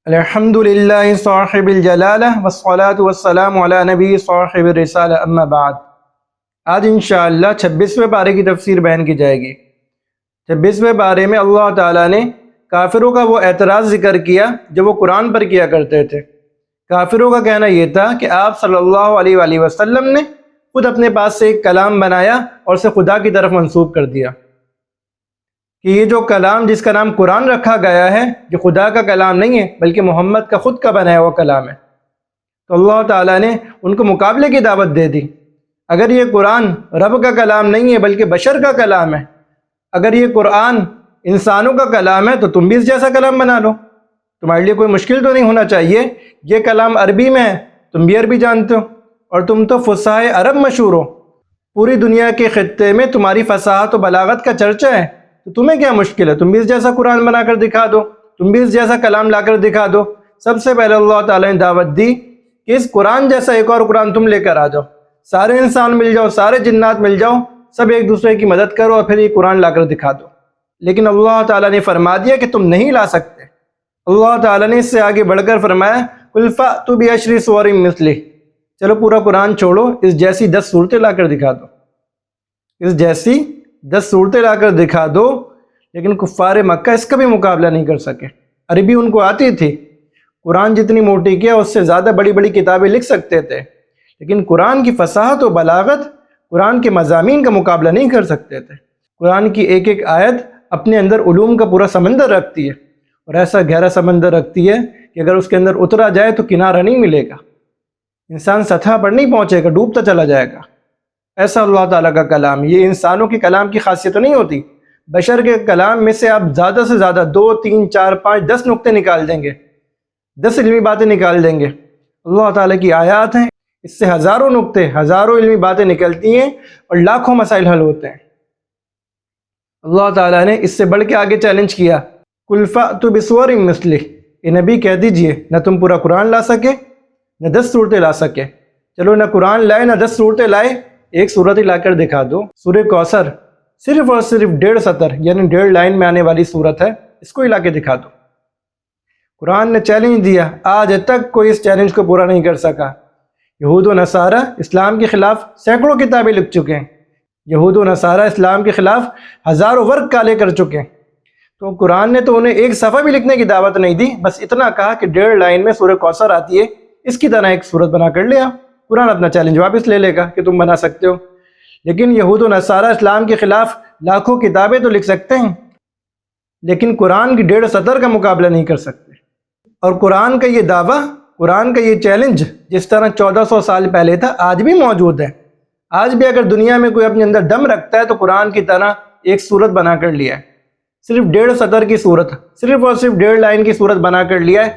الحمدللہ صاحب الجلالہ والصلاة والسلام علی نبی صاحب الرسالہ اما بعد۔ آج انشاءاللہ 26ویں پارے کی تفسیر بیان کی جائے گی۔ 26ویں پارے میں اللہ تعالیٰ نے کافروں کا وہ اعتراض ذکر کیا جو وہ قرآن پر کیا کرتے تھے۔ کافروں کا کہنا یہ تھا کہ آپ صلی اللہ علیہ وآلہ وسلم نے خود اپنے پاس سے ایک کلام بنایا اور اسے خدا کی طرف منسوب کر دیا، کہ یہ جو کلام جس کا نام قرآن رکھا گیا ہے جو خدا کا کلام نہیں ہے بلکہ محمد کا خود کا بنایا ہوا کلام ہے۔ تو اللہ تعالیٰ نے ان کو مقابلے کی دعوت دے دی۔ اگر یہ قرآن رب کا کلام نہیں ہے بلکہ بشر کا کلام ہے، اگر یہ قرآن انسانوں کا کلام ہے تو تم بھی اس جیسا کلام بنا لو، تمہارے لیے کوئی مشکل تو نہیں ہونا چاہیے۔ یہ کلام عربی میں ہے، تم بھی عربی جانتے ہو اور تم تو فصاح عرب مشہور ہو، پوری دنیا کے خطے میں تمہاری فصاحت و بلاغت کا چرچا ہے، تو تمہیں کیا مشکل ہے؟ تم بھی اس جیسا قرآن بنا کر دکھا دو، تم بھی اس جیسا کلام لا کر دکھا دو۔ سب سے پہلے اللہ تعالیٰ نے دعوت دی کہ اس قرآن جیسا ایک اور قرآن تم لے کر آ جاؤ، سارے انسان مل جاؤ، سارے جنات مل جاؤ، سب ایک دوسرے کی مدد کرو اور پھر یہ قرآن لا کر دکھا دو۔ لیکن اللہ تعالیٰ نے فرما دیا کہ تم نہیں لا سکتے۔ اللہ تعالیٰ نے اس سے آگے بڑھ کر فرمایا قُلْ فَأْتُوا بِعَشْرِ سُوَرٍ مِثْلِهِ، چلو پورا قرآن چھوڑو، اس جیسی 10 صورتیں لا کر دکھا دو، اس جیسی 10 صورتیں لا کر دکھا دو۔ لیکن کفار مکہ اس کا بھی مقابلہ نہیں کر سکے۔ عربی ان کو آتی تھی، قرآن جتنی موٹی کیا اس سے زیادہ بڑی بڑی کتابیں لکھ سکتے تھے، لیکن قرآن کی فصاحت و بلاغت، قرآن کے مضامین کا مقابلہ نہیں کر سکتے تھے۔ قرآن کی ایک ایک آیت اپنے اندر علوم کا پورا سمندر رکھتی ہے، اور ایسا گہرا سمندر رکھتی ہے کہ اگر اس کے اندر اترا جائے تو کنارہ نہیں ملے گا، انسان سطح پر نہیں پہنچے گا، ڈوبتا چلا جائے گا۔ ایسا اللہ تعالیٰ کا کلام، یہ انسانوں کے کلام کی خاصیت نہیں ہوتی۔ بشر کے کلام میں سے آپ زیادہ سے زیادہ 2 3 4 5 10 نقطے نکال دیں گے، 10 علمی باتیں نکال دیں گے۔ اللہ تعالیٰ کی آیات ہیں، اس سے ہزاروں نقطے، ہزاروں علمی باتیں نکلتی ہیں اور لاکھوں مسائل حل ہوتے ہیں۔ اللہ تعالیٰ نے اس سے بڑھ کے آگے چیلنج کیا قُلْ فَأْتُوا بِسُوَرٍ مِثْلِهِ، اے نبی کہہ دیجئے نہ تم پورا قرآن لا سکے نہ 10 صورتیں لا سکے، چلو نہ قرآن لائے نہ 10 صورتیں لائے، ایک صورت ہی لا کر دکھا دو۔ سورہ کوثر صرف اور صرف 1.5 سطر یعنی 1.5 لائن میں آنے والی صورت ہے، اس کو ہی لا کے دکھا دو۔ قرآن نے چیلنج دیا، آج تک کوئی اس چیلنج کو پورا نہیں کر سکا۔ یہود و نصارہ اسلام کے خلاف سینکڑوں کتابیں لکھ چکے ہیں، یہود و نصارہ اسلام کے خلاف ہزاروں ورق کالے کر چکے ہیں، تو قرآن نے تو انہیں ایک صفحہ بھی لکھنے کی دعوت نہیں دی، بس اتنا کہا کہ 1.5 لائن میں سورہ کوثر آتی ہے، اس کی طرح ایک صورت بنا کر لیا۔ قرآن اپنا چیلنج واپس لے لے گا کہ تم بنا سکتے ہو۔ لیکن یہود و نصارہ اسلام کے خلاف لاکھوں کتابیں تو لکھ سکتے ہیں، لیکن قرآن کی 1.5 سطر کا مقابلہ نہیں کر سکتے۔ اور قرآن کا یہ دعویٰ، قرآن کا یہ چیلنج جس طرح 1400 سال پہلے تھا آج بھی موجود ہے۔ آج بھی اگر دنیا میں کوئی اپنے اندر دم رکھتا ہے تو قرآن کی طرح ایک صورت بنا کر لیا ہے، صرف 1.5 سطر کی صورت، صرف اور صرف 1.5 لائن کی صورت بنا کر لیا ہے۔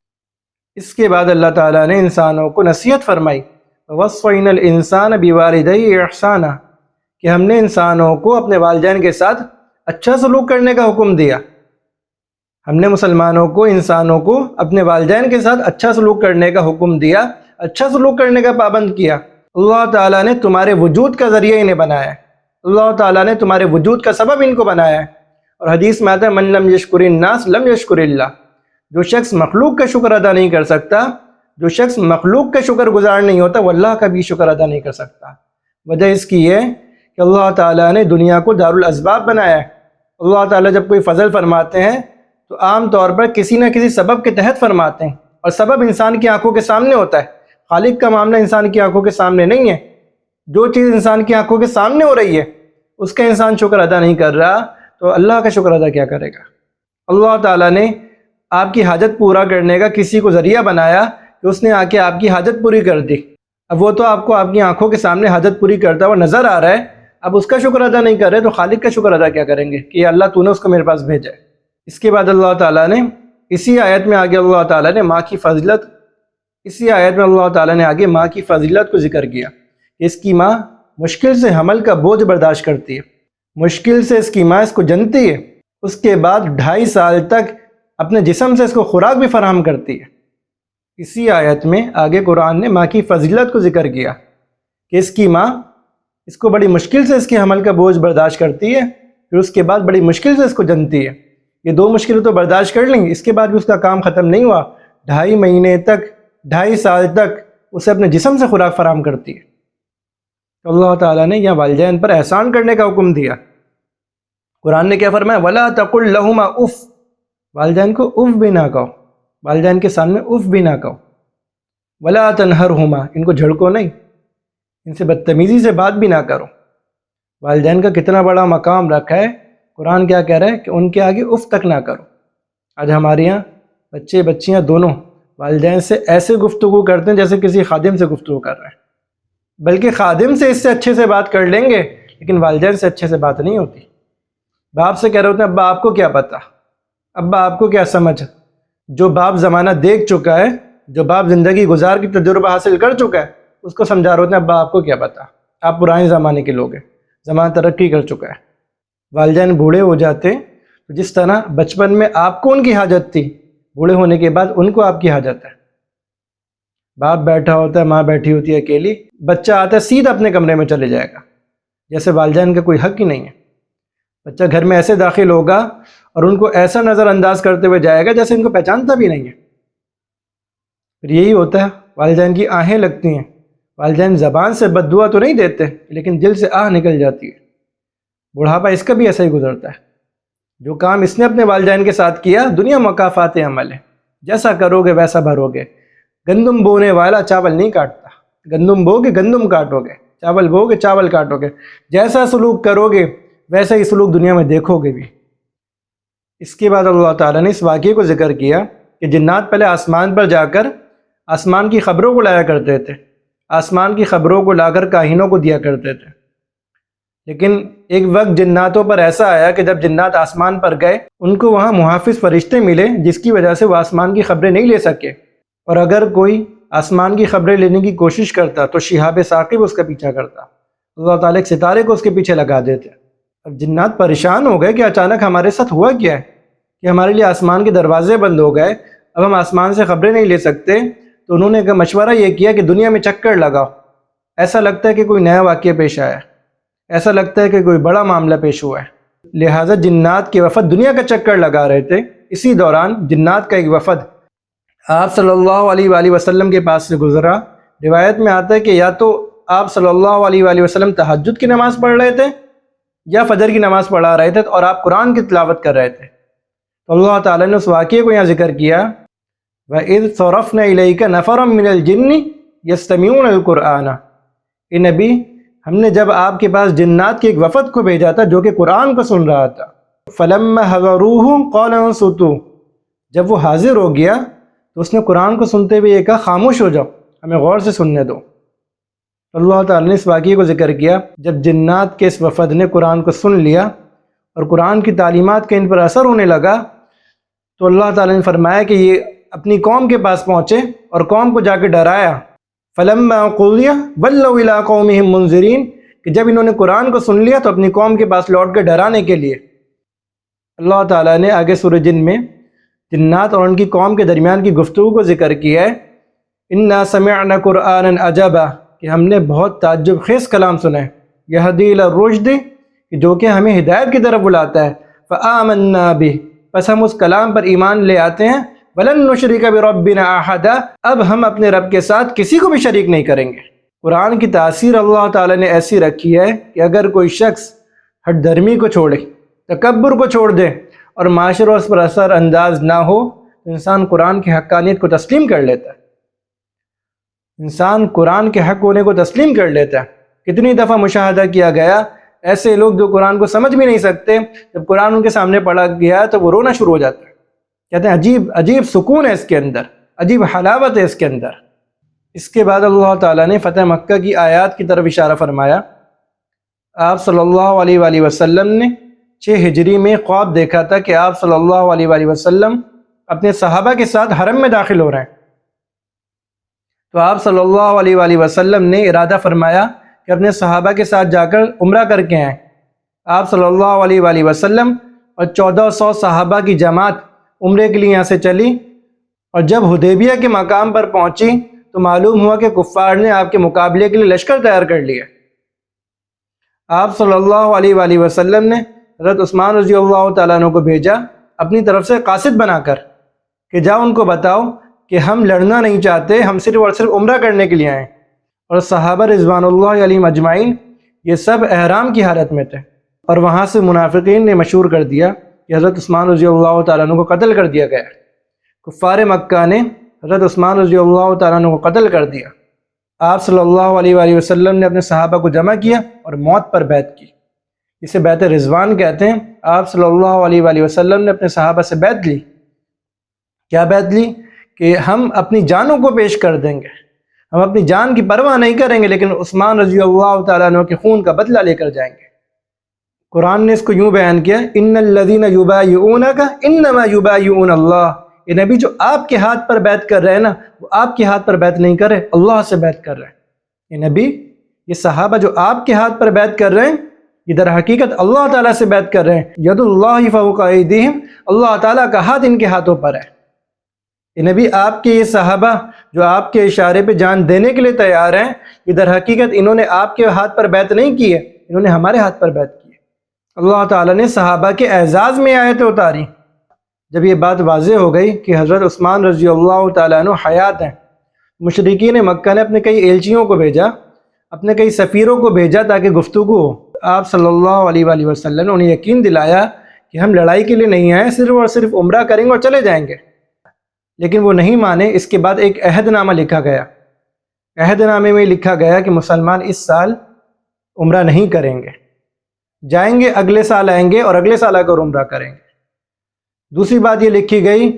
اس کے بعد اللہ تعالیٰ نے انسانوں کو نصیحت فرمائی وَوَصَّيْنَا الْإِنسَانَ بِوَالِدَيْهِ إِحْسَانًا، کہ ہم نے انسانوں کو اپنے والدین کے ساتھ اچھا سلوک کرنے کا حکم دیا۔ ہم نے مسلمانوں کو، انسانوں کو اپنے والدین کے ساتھ اچھا سلوک کرنے کا حکم دیا، اچھا سلوک کرنے کا پابند کیا۔ اللہ تعالیٰ نے تمہارے وجود کا ذریعہ انہیں بنایا ہے، اللہ تعالیٰ نے تمہارے وجود کا سبب ان کو بنایا ہے۔ اور حدیث میں آتا ہے من لم یشکر الناس لم یشکر اللہ، جو شخص مخلوق کا شکر ادا نہیں کر سکتا، جو شخص مخلوق کا شکر گزار نہیں ہوتا، وہ اللہ کا بھی شکر ادا نہیں کر سکتا۔ وجہ اس کی ہے کہ اللہ تعالیٰ نے دنیا کو دارالاسباب بنایا ہے۔ اللہ تعالیٰ جب کوئی فضل فرماتے ہیں تو عام طور پر کسی نہ کسی سبب کے تحت فرماتے ہیں، اور سبب انسان کی آنکھوں کے سامنے ہوتا ہے۔ خالق کا معاملہ انسان کی آنکھوں کے سامنے نہیں ہے۔ جو چیز انسان کی آنکھوں کے سامنے ہو رہی ہے اس کا انسان شکر ادا نہیں کر رہا تو اللہ کا شکر ادا کیا کرے گا؟ اللہ تعالیٰ نے آپ کی حاجت پورا کرنے کا کسی کو ذریعہ بنایا کہ اس نے آ کے آپ کی حاجت پوری کر دی۔ اب وہ تو آپ کو آپ کی آنکھوں کے سامنے حاجت پوری کرتا ہوا نظر آ رہا ہے، اب اس کا شکر ادا نہیں کر رہے تو خالق کا شکر ادا کیا کریں گے کہ اللہ تو نے اس کو میرے پاس بھیجا ہے۔ اس کے بعد اللہ تعالیٰ نے اسی آیت میں آگے اللہ تعالیٰ نے ماں کی فضیلت، اسی آیت میں اللہ تعالیٰ نے آگے ماں کی فضیلت کو ذکر کیا کہ اس کی ماں مشکل سے حمل کا بوجھ برداشت کرتی ہے، مشکل سے اس کی ماں اس کو جنتی ہے، اس کے بعد 2.5 سال تک اپنے جسم سے اس کو خوراک بھی فراہم کرتی ہے۔ اسی آیت میں آگے قرآن نے ماں کی فضیلت کو ذکر کیا کہ اس کی ماں اس کو بڑی مشکل سے اس کے حمل کا بوجھ برداشت کرتی ہے، پھر اس کے بعد بڑی مشکل سے اس کو جنتی ہے۔ یہ 2 مشکلیں تو برداشت کر لیں، اس کے بعد بھی اس کا کام ختم نہیں ہوا 2.5 مہینے تک 2.5 سال تک اسے اپنے جسم سے خوراک فراہم کرتی ہے۔ تو اللہ تعالیٰ نے یہاں والدین پر احسان کرنے کا حکم دیا۔ قرآن نے کیا فرمایا؟ وَلَا تَقُلْ لَهُمَا اف، والدین کو اف بھی نہ کہو، والدین کے سامنے اف بھی نہ کہو۔ وَلَا تَنْهَرْهُمَا، ان کو جھڑکو نہیں، ان سے بدتمیزی سے بات بھی نہ کرو۔ والدین کا کتنا بڑا مقام رکھا ہے، قرآن کیا کہہ رہا ہے کہ ان کے آگے اف تک نہ کرو۔ آج ہمارے یہاں بچے بچیاں دونوں والدین سے ایسے گفتگو کرتے ہیں جیسے کسی خادم سے گفتگو کر رہے ہیں، بلکہ خادم سے اس سے اچھے سے بات کر لیں گے لیکن والدین سے اچھے سے بات نہیں ہوتی۔ باپ سے کہہ رہے ہوتے ہیں ابا آپ کو کیا پتہ، ابا آپ کو کیا سمجھ۔ جو باپ زمانہ دیکھ چکا ہے، جو باپ زندگی گزار کی تجربہ حاصل کر چکا ہے، اس کو سمجھا رہے ہوتے ہیں ابا آپ کو کیا پتہ، آپ پرانے زمانے کے لوگ ہیں، زمانہ ترقی کر چکا ہے۔ والدین بوڑھے ہو جاتے تو جس طرح بچپن میں آپ کو ان کی حاجت تھی، بوڑھے ہونے کے بعد ان کو آپ کی حاجت ہے۔ باپ بیٹھا ہوتا ہے، ماں بیٹھی ہوتی ہے اکیلی، بچہ آتا ہے سیدھا اپنے کمرے میں چلے جائے گا، جیسے والدین کا کوئی حق ہی نہیں ہے۔ بچہ گھر میں ایسے داخل ہوگا اور ان کو ایسا نظر انداز کرتے ہوئے جائے گا جیسے ان کو پہچانتا بھی نہیں ہے۔ پھر یہی ہوتا ہے، والدین کی آہیں لگتی ہیں، والدین زبان سے بد دعا تو نہیں دیتے لیکن دل سے آہ نکل جاتی ہے۔ بڑھاپا اس کا بھی ایسا ہی گزرتا ہے۔ جو کام اس نے اپنے والدین کے ساتھ کیا، دنیا مکافات عمل ہے، جیسا کرو گے ویسا بھرو گے۔ گندم بونے والا چاول نہیں کاٹتا، گندم بو گے گندم کاٹو گے، چاول بو گے چاول کاٹو گے۔ جیسا سلوک کرو گے ویسا ہی سلوک دنیا میں دیکھو گے بھی۔ اس کے بعد اللہ تعالیٰ نے اس واقعے کو ذکر کیا کہ جنات پہلے آسمان پر جا کر آسمان کی خبروں کو لایا کرتے تھے، آسمان کی خبروں کو لا کر کاہنوں کو دیا کرتے تھے، لیکن ایک وقت جناتوں پر ایسا آیا کہ جب جنات آسمان پر گئے ان کو وہاں محافظ فرشتے ملے جس کی وجہ سے وہ آسمان کی خبریں نہیں لے سکے، اور اگر کوئی آسمان کی خبریں لینے کی کوشش کرتا تو شہاب ثاقب اس کا پیچھا کرتا، اللہ تعالیٰ ایک ستارے کو اس کے پیچھے لگا دیتے۔ اب جنات پریشان ہو گئے کہ اچانک ہمارے ساتھ ہوا کیا ہے کہ ہمارے لیے آسمان کے دروازے بند ہو گئے، اب ہم آسمان سے خبریں نہیں لے سکتے۔ تو انہوں نے مشورہ یہ کیا کہ دنیا میں چکر لگاؤ، ایسا لگتا ہے کہ کوئی نیا واقعہ پیش آیا ہے، ایسا لگتا ہے کہ کوئی بڑا معاملہ پیش ہوا ہے۔ لہٰذا جنات کے وفد دنیا کا چکر لگا رہے تھے۔ اسی دوران جنات کا ایک وفد آپ صلی اللہ علیہ وآلہ وسلم کے پاس سے گزرا۔ روایت میں آتا ہے کہ یا تو آپ صلی اللہ علیہ وآلہ وسلم تہجد کی نماز پڑھ رہے تھے یا فجر کی نماز پڑھا رہے تھے اور آپ قرآن کی تلاوت کر رہے تھے۔ تو اللہ تعالیٰ نے اس واقعے کو یہاں ذکر کیا، وَإِذْ صَرَفْنَا إِلَيْكَ نَفَرًا مِّنَ الْجِنِّ يَسْتَمِعُونَ الْقُرْآنَ، اے نبی ہم نے جب آپ کے پاس جنات کے ایک وفد کو بھیجا تھا جو کہ قرآن کو سن رہا تھا۔ فَلَمَّا حَضَرُوهُ قَالَ انصِتُوا، جب وہ حاضر ہو گیا تو اس نے قرآن کو سنتے ہوئے یہ کہا خاموش ہو جاؤ، ہمیں غور سے سننے دو۔ اللہ تعالیٰ نے اس واقعے کو ذکر کیا، جب جنات کے اس وفد نے قرآن کو سن لیا اور قرآن کی تعلیمات کا ان پر اثر ہونے لگا تو اللہ تعالیٰ نے فرمایا کہ یہ اپنی قوم کے پاس پہنچے اور قوم کو جا کے ڈرایا۔ فَلَمَّا قُضِيَ وَلَّوْا إِلَىٰ قَوْمِهِمْ مُنذِرِينَ، کہ جب انہوں نے قرآن کو سن لیا تو اپنی قوم کے پاس لوٹ کے ڈرانے کے لیے۔ اللہ تعالیٰ نے آگے سورہ جن میں جنات اور ان کی قوم کے درمیان کی گفتگو کو ذکر کیا ہے، اِنَّا سَمِعْنَا قُرْآنًا عَجَبًا، کہ ہم نے بہت تعجب خیز کلام سنا ہے، یہدی الی الرشد، کہ جو کہ ہمیں ہدایت کی طرف بلاتا ہے، فآمنا بہ، پس ہم اس کلام پر ایمان لے آتے ہیں، وَلَن نُشْرِكَ بِرَبِّنَا أَحَدًا، اب ہم اپنے رب کے ساتھ کسی کو بھی شریک نہیں کریں گے۔ قرآن کی تاثیر اللہ تعالیٰ نے ایسی رکھی ہے کہ اگر کوئی شخص ہٹ دھرمی کو چھوڑے، تکبر کو چھوڑ دے اور معاشرہ اس پر اثر انداز نہ ہو، انسان قرآن کی حقانیت کو تسلیم کر لیتا ہے، انسان قرآن کے حق ہونے کو تسلیم کر لیتا ہے۔ کتنی دفعہ مشاہدہ کیا گیا ایسے لوگ جو قرآن کو سمجھ بھی نہیں سکتے، جب قرآن ان کے سامنے پڑھا گیا تو وہ رونا شروع ہو جاتا ہے، کہتے ہیں عجیب عجیب سکون ہے اس کے اندر، عجیب حلاوت ہے اس کے اندر۔ اس کے بعد اللہ تعالیٰ نے فتح مکہ کی آیات کی طرف اشارہ فرمایا۔ آپ صلی اللہ علیہ وآلہ وسلم نے 6 ہجری میں خواب دیکھا تھا کہ آپ صلی اللہ علیہ وآلہ وسلم اپنے صحابہ کے ساتھ حرم میں داخل ہو رہے ہیں۔ تو آپ صلی اللہ علیہ وآلہ وسلم نے ارادہ فرمایا کہ اپنے صحابہ کے ساتھ جا کر عمرہ کر کے آئیں۔ آپ صلی اللہ علیہ وآلہ وسلم اور 1400 صحابہ کی جماعت عمرے کے لیے یہاں سے چلی، اور جب حدیبیہ کے مقام پر پہنچی تو معلوم ہوا کہ کفار نے آپ کے مقابلے کے لیے لشکر تیار کر لیا۔ آپ صلی اللہ علیہ وآلہ وسلم نے حضرت عثمان رضی اللہ تعالیٰ عنہ کو بھیجا اپنی طرف سے قاصد بنا کر کہ جاؤ ان کو بتاؤ کہ ہم لڑنا نہیں چاہتے، ہم صرف اور صرف عمرہ کرنے کے لیے آئے۔ اور صحابہ رضوان اللہ علیہم اجمعین یہ سب احرام کی حالت میں تھے، اور وہاں سے منافقین نے مشہور کر دیا کہ حضرت عثمان رضی اللہ تعالیٰ عنہ کو قتل کر دیا گیا۔ کفار مکہ نے حضرت عثمان رضی اللہ تعالیٰ عنہ کو قتل کر دیا۔ آپ صلی اللہ علیہ وآلہ وسلم نے اپنے صحابہ کو جمع کیا اور موت پر بیعت کی، اسے بیعت رضوان کہتے ہیں۔ آپ صلی اللہ علیہ وآلہ وسلم نے اپنے صحابہ سے بیعت لی۔ کیا بیعت لی؟ کہ ہم اپنی جانوں کو پیش کر دیں گے، ہم اپنی جان کی پرواہ نہیں کریں گے، لیکن عثمان رضی اللہ تعالیٰ عنہ کے خون کا بدلہ لے کر جائیں گے۔ قرآن نے اس کو یوں بیان کیا، ان الذین یبایعونک انما یبایعون اللہ، یہ نبی جو آپ کے ہاتھ پر بیعت کر رہے ہیں نا، وہ آپ کے ہاتھ پر بیعت نہیں کر رہے، اللہ سے بیعت کر رہے ہیں۔ یہ نبی، یہ صحابہ جو آپ کے ہاتھ پر بیعت کر رہے ہیں، یہ در حقیقت اللہ تعالیٰ سے بیعت کر رہے ہیں۔ ید اللہ فوق ایدیہم، اللہ تعالیٰ کا ہاتھ ان کے ہاتھوں پر ہے۔ یہ نبی، آپ کے یہ صحابہ جو آپ کے اشارے پہ جان دینے کے لیے تیار ہیں، یہ در حقیقت انہوں نے آپ کے ہاتھ پر بیعت نہیں کی ہے، انہوں نے ہمارے ہاتھ پر بیعت کی ہے۔ اللہ تعالیٰ نے صحابہ کے اعزاز میں آیتیں اتاری۔ جب یہ بات واضح ہو گئی کہ حضرت عثمان رضی اللہ تعالیٰ عنہ حیات ہیں، مشرکین مکہ نے اپنے کئی ایلچیوں کو بھیجا، اپنے کئی سفیروں کو بھیجا تاکہ گفتگو ہو۔ آپ صلی اللہ علیہ وآلہ وسلم نے انہیں یقین دلایا کہ ہم لڑائی کے لیے نہیں آئے، صرف اور صرف عمرہ کریں گے اور چلے جائیں گے، لیکن وہ نہیں مانے۔ اس کے بعد ایک عہد نامہ لکھا گیا۔ عہد نامے میں لکھا گیا کہ مسلمان اس سال عمرہ نہیں کریں گے، جائیں گے اگلے سال آئیں گے اور اگلے سال آ کر عمرہ کریں گے۔ دوسری بات یہ لکھی گئی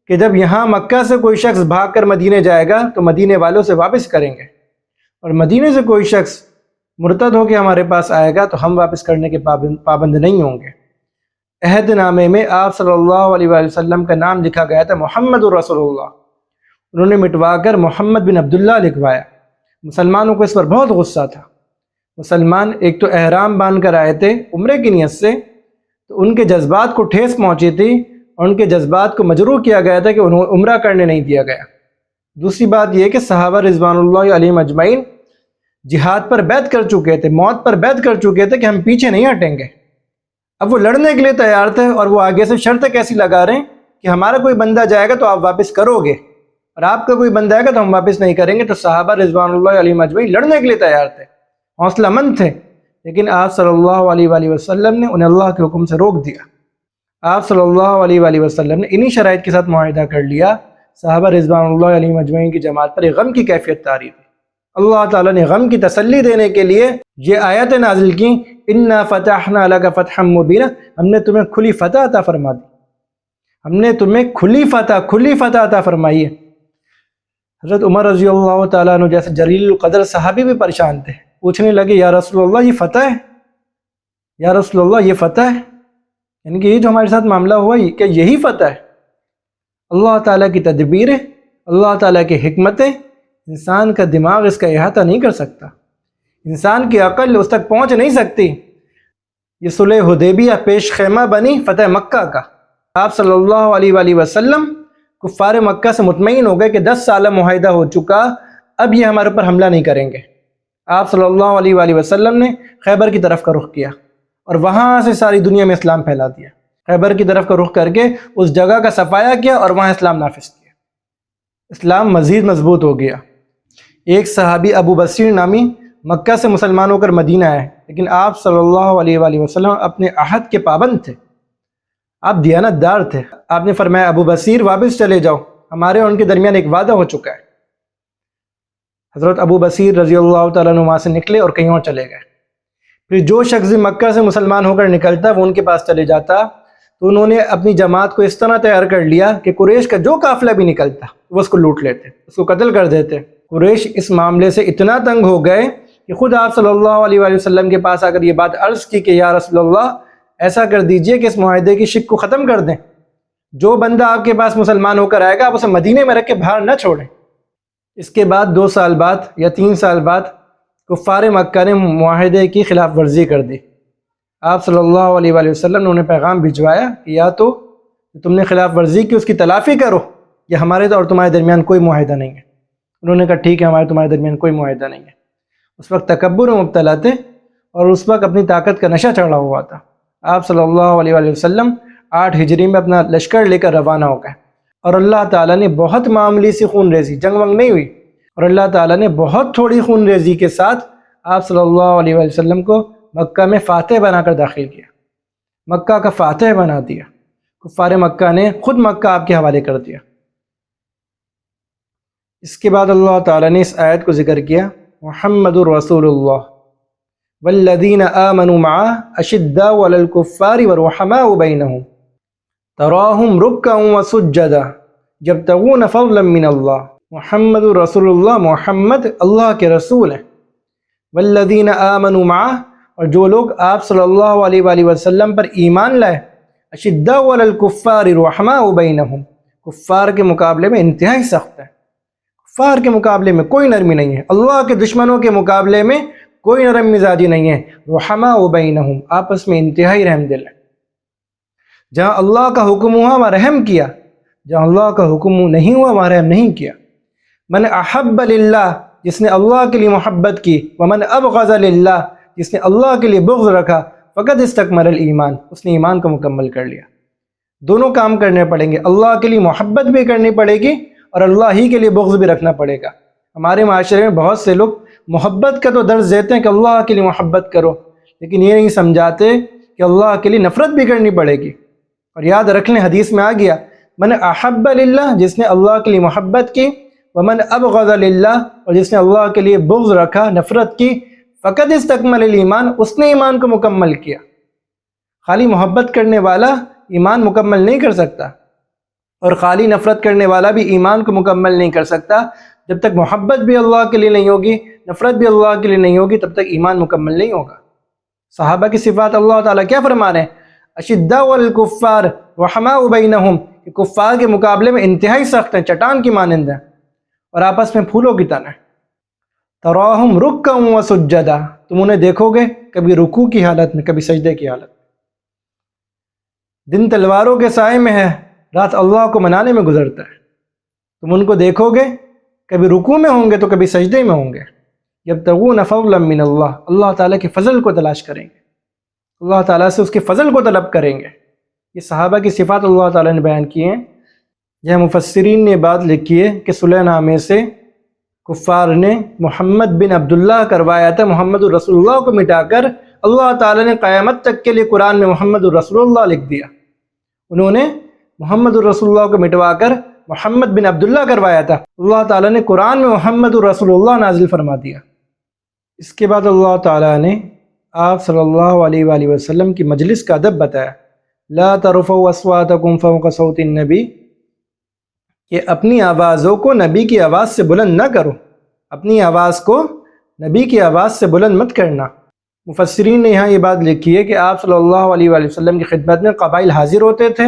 کہ جب یہاں مکہ سے کوئی شخص بھاگ کر مدینے جائے گا تو مدینے والوں سے واپس کریں گے، اور مدینے سے کوئی شخص مرتد ہو کے ہمارے پاس آئے گا تو ہم واپس کرنے کے پابند نہیں ہوں گے۔ عہد نامے میں آپ صلی اللہ علیہ وآلہ وسلم کا نام لکھا گیا تھا محمد رسول اللہ، انہوں نے مٹوا کر محمد بن عبداللہ لکھوایا۔ مسلمانوں کو اس پر بہت غصہ تھا۔ مسلمان ایک تو احرام باندھ کر آئے تھے عمرے کی نیت سے، تو ان کے جذبات کو ٹھیس پہنچی تھی اور ان کے جذبات کو مجروح کیا گیا تھا کہ انہیں عمرہ کرنے نہیں دیا گیا۔ دوسری بات یہ کہ صحابہ رضوان اللہ علیہم اجمعین جہاد پر بیعت کر چکے تھے، موت پر بیعت کر چکے تھے کہ ہم پیچھے نہیں ہٹیں گے۔ اب وہ لڑنے کے لیے تیار تھے، اور وہ آگے سے شرط کیسی لگا رہے ہیں کہ ہمارا کوئی بندہ جائے گا تو آپ واپس کرو گے، اور آپ کا کوئی بندہ آئے گا تو ہم واپس نہیں کریں گے۔ تو صحابہ رضوان اللہ علیہم اجمعین لڑنے کے لیے تیار تھے، حوصلہ مند تھے، لیکن آپ صلی اللہ علیہ وآلہ وسلم نے انہیں اللہ کے حکم سے روک دیا۔ آپ صلی اللہ علیہ وآلہ وسلم نے انہی شرائط کے ساتھ معاہدہ کر لیا۔ صحابہ رضوان اللہ علیہم اجمعین کی جماعت پر ایک غم کی کیفیت طاری تھی۔ اللہ تعالیٰ نے غم کی تسلی دینے کے لیے یہ آیت نازل کی، اِنَّا فَتَحْنَا لَكَ فَتْحًا مُبِينًا، ہم نے تمہیں کھلی فتح عطا فرما دی، ہم نے تمہیں کھلی فتح عطا فرمائی ہے۔ حضرت عمر رضی اللہ تعالیٰ عنہ جیسے جلیل القدر صحابی بھی پریشان تھے، پوچھنے لگے یا رسول اللہ یہ فتح ہے، یا رسول اللہ یہ فتح ہے، یعنی کہ یہ جو ہمارے ساتھ معاملہ ہوا ہے کیا یہی فتح ہے؟ اللہ تعالیٰ کی تدبیر ہے، اللہ تعالیٰ کی حکمتیں، انسان کا دماغ اس کا احاطہ نہیں کر سکتا، انسان کی عقل اس تک پہنچ نہیں سکتی۔ یہ صلح حدیبیہ پیش خیمہ بنی فتح مکہ کا۔ آپ صلی اللہ علیہ وآلہ وسلم کفار مکہ سے مطمئن ہو گئے کہ 10 سالہ معاہدہ ہو چکا، اب یہ ہمارے اوپر حملہ نہیں کریں گے۔ آپ صلی اللہ علیہ وآلہ وسلم نے خیبر کی طرف کا رخ کیا اور وہاں سے ساری دنیا میں اسلام پھیلا دیا۔ خیبر کی طرف کا رخ کر کے اس جگہ کا صفایا کیا اور وہاں اسلام نافذ کیا۔ اسلام مزید مضبوط ہو گیا۔ ایک صحابی ابو بصیر نامی مکہ سے مسلمان ہو کر مدینہ آئے، لیکن آپ صلی اللہ علیہ وآلہ وسلم اپنے عہد کے پابند تھے، آپ دیانت دار تھے۔ آپ نے فرمایا ابو بصیر واپس چلے جاؤ، ہمارے اور ان کے درمیان ایک وعدہ ہو چکا ہے۔ حضرت ابو بصیر رضی اللہ تعالیٰ عنہ وہاں سے نکلے اور کہیں اور چلے گئے۔ پھر جو شخص مکہ سے مسلمان ہو کر نکلتا وہ ان کے پاس چلے جاتا، تو انہوں نے اپنی جماعت کو اس طرح تیار کر لیا کہ قریش کا جو قافلہ بھی نکلتا وہ اس کو لوٹ لیتے، اس کو قتل کر دیتے۔ قریش اس معاملے سے اتنا تنگ ہو گئے کہ خود آپ صلی اللہ علیہ وآلہ وسلم کے پاس آ کر یہ بات عرض کی کہ یا رسول اللہ ایسا کر دیجئے کہ اس معاہدے کی شک کو ختم کر دیں، جو بندہ آپ کے پاس مسلمان ہو کر آئے گا آپ اسے مدینے میں رکھ کے باہر نہ چھوڑیں۔ اس کے بعد 2 سال بعد یا 3 سال بعد کفار مکہ نے معاہدے کی خلاف ورزی کر دی۔ آپ صلی اللہ علیہ وآلہ وسلم نے انہیں پیغام بھجوایا کہ یا تو تم نے خلاف ورزی کی اس کی تلافی کرو، یا ہمارے اور تمہارے درمیان کوئی معاہدہ نہیں ہے۔ انہوں نے کہا ٹھیک ہے، ہمارے تمہارے درمیان کوئی معاہدہ نہیں ہے۔ اس وقت تکبر میں مبتلا تھے اور اس وقت اپنی طاقت کا نشہ چڑھا ہوا تھا۔ آپ صلی اللہ علیہ وآلہ وسلم 8 ہجری میں اپنا لشکر لے کر روانہ ہو گئے اور اللہ تعالیٰ نے بہت معمولی سی خون ریزی، جنگ ونگ نہیں ہوئی، اور اللہ تعالیٰ نے بہت تھوڑی خون ریزی کے ساتھ آپ صلی اللہ علیہ وآلہ وسلم کو مکہ میں فاتح بنا کر داخل کیا، مکہ کا فاتح بنا دیا۔ کفار مکہ نے خود مکہ آپ کے حوالے کر دیا۔ اس کے بعد اللہ تعالیٰ نے اس آیت کو ذکر کیا، محمد الرسول اللہ والذین آمنوا معہ اشداء علی الکفار ورحماء بینہم تراہم رکعا وسجدا یبتغون فضلا من اللہ۔ محمد الرسول اللہ، محمد اللہ کے رسول ہیں، والذین آمنوا معہ، اور جو لوگ آپ صلی اللہ علیہ وآلہ وسلم پر ایمان لائے، اشداء علی الکفار رحماء بینہم، کفار کے مقابلے میں انتہائی سخت ہے، کفار کے مقابلے میں کوئی نرمی نہیں ہے، اللہ کے دشمنوں کے مقابلے میں کوئی نرم مزاجی نہیں ہے، رحماء بینہم، آپس میں انتہائی رحم دل ہے۔ جہاں اللہ کا حکم ہوا وہاں رحم کیا، جہاں اللہ کا حکم نہیں ہوا وہاں رحم نہیں کیا۔ من احب للہ، جس نے اللہ کے لیے محبت کی، ومن ابغض للہ، جس نے اللہ کے لیے بغض رکھا، فقد استکمل الایمان، اس نے ایمان کو مکمل کر لیا۔ دونوں کام کرنے پڑیں گے، اللہ کے لیے محبت بھی کرنی پڑے گی اور اللہ ہی کے لیے بغض بھی رکھنا پڑے گا۔ ہمارے معاشرے میں بہت سے لوگ محبت کا تو درس دیتے ہیں کہ اللہ کے لیے محبت کرو، لیکن یہ نہیں سمجھاتے کہ اللہ کے لیے نفرت بھی کرنی پڑے گی۔ اور یاد رکھ لیں، حدیث میں آ گیا، من احب للہ، جس نے اللہ کے لیے محبت کی، ومن ابغض للہ، اور جس نے اللہ کے لیے بغض رکھا، نفرت کی، فقد استکمل الایمان، اس نے ایمان کو مکمل کیا۔ خالی محبت کرنے والا ایمان مکمل نہیں کر سکتا، اور خالی نفرت کرنے والا بھی ایمان کو مکمل نہیں کر سکتا۔ جب تک محبت بھی اللہ کے لیے نہیں ہوگی، نفرت بھی اللہ کے لیے نہیں ہوگی، تب تک ایمان مکمل نہیں ہوگا۔ صحابہ کی صفات اللہ تعالیٰ کیا فرما رہے ہیں؟ اشداء علی الکفار رحماء بینہم، کہ کفار کے مقابلے میں انتہائی سخت ہیں، چٹان کی مانند ہیں، اور آپس میں پھولوں کی طرح۔ تراہم رکعا وسجدا، تم انہیں دیکھو گے کبھی رکوع کی حالت میں، کبھی سجدے کی حالت میں۔ دن تلواروں کے سائے میں ہے، رات اللہ کو منانے میں گزرتا ہے۔ تم ان کو دیکھو گے کبھی رکوع میں ہوں گے تو کبھی سجدے میں ہوں گے۔ یبتغون فضلا من اللہ، اللہ تعالیٰ کے فضل کو تلاش کریں گے، اللہ تعالیٰ سے اس کے فضل کو طلب کریں گے۔ یہ صحابہ کی صفات اللہ تعالیٰ نے بیان کی ہیں۔ یہ مفسرین نے بات لکھی ہے کہ صلح نامے سے کفار نے محمد بن عبداللہ کروایا تھا، محمد الرسول اللہ کو مٹا کر اللہ تعالیٰ نے قیامت تک کے لیے قرآن میں محمد الرسول اللہ لکھ دیا۔ انہوں نے محمد الرسول اللہ کو مٹوا کر محمد بن عبداللہ کروایا تھا، اللہ تعالیٰ نے قرآن میں محمد الرسول اللہ نازل فرما دیا۔ اس کے بعد اللہ تعالیٰ نے آپ صلی اللہ علیہ وآلہ وسلم کی مجلس کا ادب بتایا، لا ترفعوا اصواتکم فوق صوت النبی، کہ اپنی آوازوں کو نبی کی آواز سے بلند نہ کرو، اپنی آواز کو نبی کی آواز سے بلند مت کرنا۔ مفسرین نے یہاں یہ بات لکھی ہے کہ آپ صلی اللہ علیہ وآلہ وسلم کی خدمت میں قبائل حاضر ہوتے تھے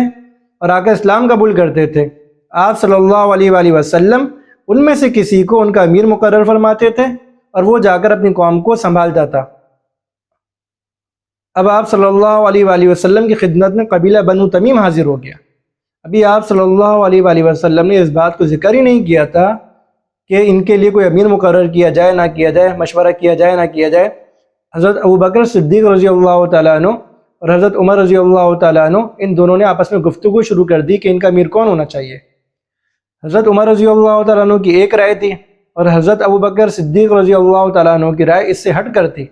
اور آ کر اسلام قبول کرتے تھے۔ آپ صلی اللہ علیہ وآلہ وسلم ان میں سے کسی کو ان کا امیر مقرر فرماتے تھے اور وہ جا کر اپنی قوم کو سنبھالتا تھا۔ اب آپ صلی اللہ علیہ وآلہ وسلم کی خدمت میں قبیلہ بنو تمیم حاضر ہو گیا۔ ابھی آپ صلی اللہ علیہ وآلہ وسلم نے اس بات کو ذکر ہی نہیں کیا تھا کہ ان کے لیے کوئی امیر مقرر کیا جائے نہ کیا جائے، مشورہ کیا جائے نہ کیا جائے۔ حضرت ابوبکر صدیق رضی اللہ تعالیٰ عنہ اور حضرت عمر رضی اللہ تعالیٰ عنہ، ان دونوں نے آپس میں گفتگو شروع کر دی کہ ان کا امیر کون ہونا چاہیے۔ حضرت عمر رضی اللہ تعالیٰ عنہ کی ایک رائے تھی اور حضرت ابوبکر صدیق رضی اللہ تعالیٰ عنہ کی رائے اس سے ہٹ کر تھی،